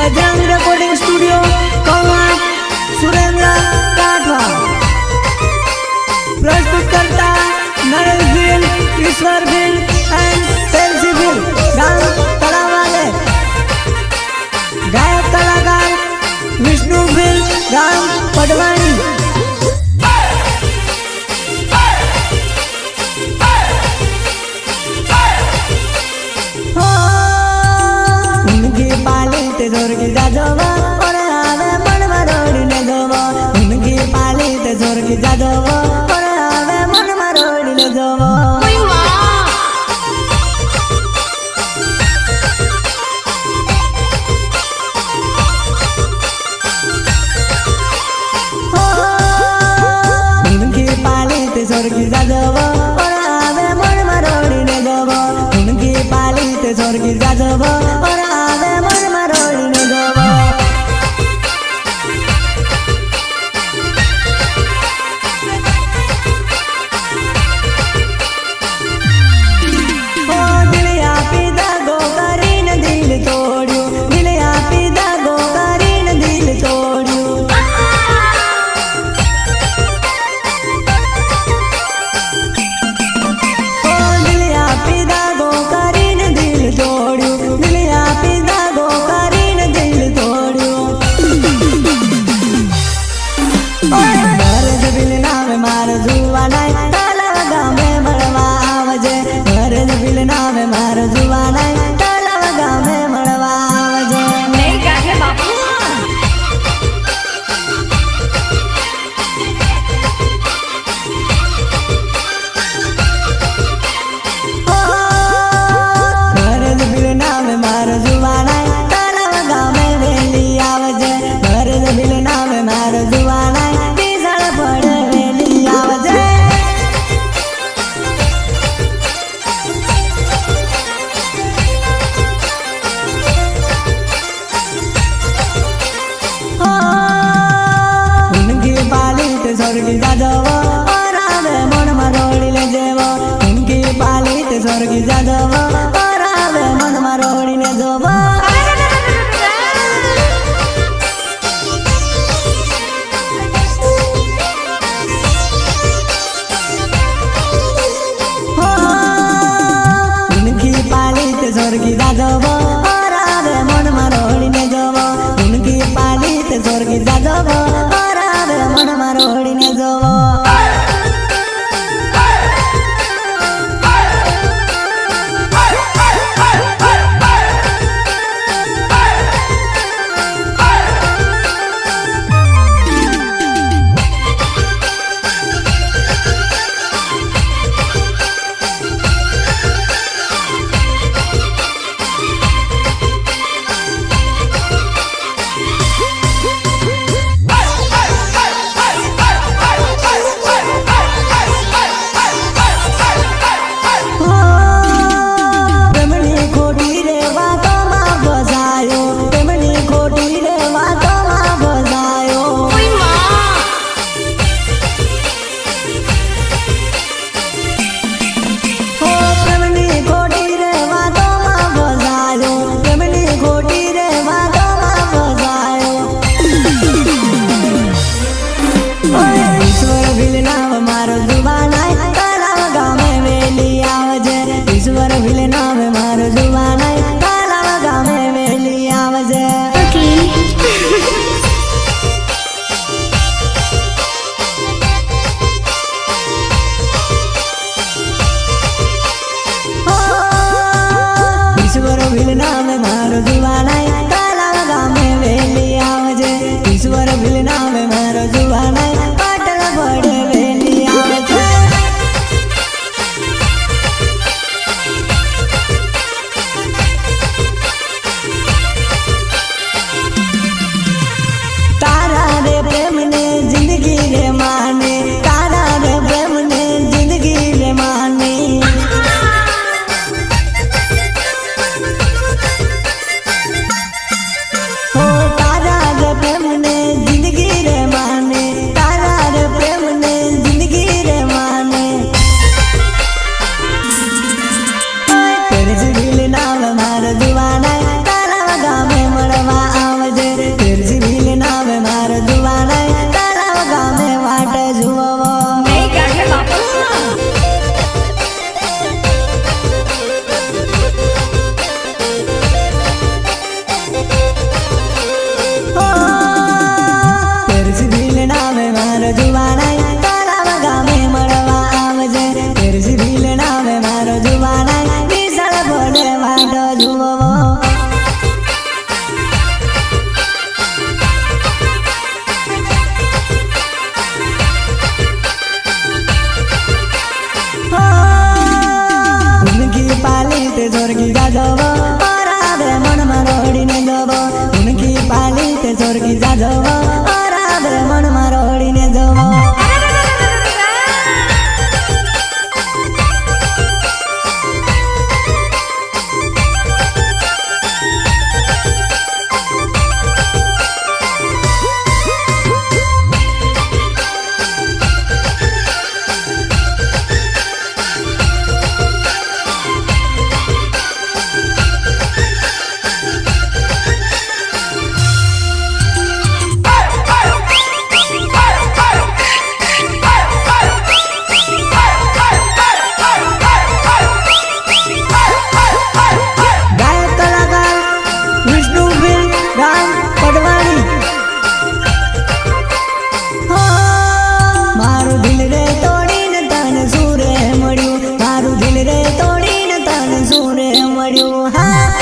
Bajrang recording studio कौवाट Surendra काठवा प्रस्तुत करता नरेश भील, ईश्वर Bhil and Pence Bhil गांव तलावाले। गायक कलाकार विष्णु भील गांव पटवानी। जोरगी जाजोवा और आवे मन मरोड़ी ने जोवा उनकी पाली ते जोरगी जाजोवा और आवे मन मरोड़ी ने जोवा। उनकी पाली ते जोरगी जाजोवा और आवे मन मरोड़ी ने जोवा उनकी पाली ते जोरगी जाजोवा और आवे मन मरोड़ी ने जोवा। स्वर्गी जाजोवा और आवे मन मरोड़ी ले जेवा उनकी पाली ते स्वर्गी जाजोवा और आवे मन मरोड़ी ने जोवा। उनकी पाली ते स्वर्गी जाजोवा और आवे मन मरोड़ी ने जोवा उनकी पाली ते स्वर्गी जाजोवा और आवे मन मरोड़ी ने जोवा। આ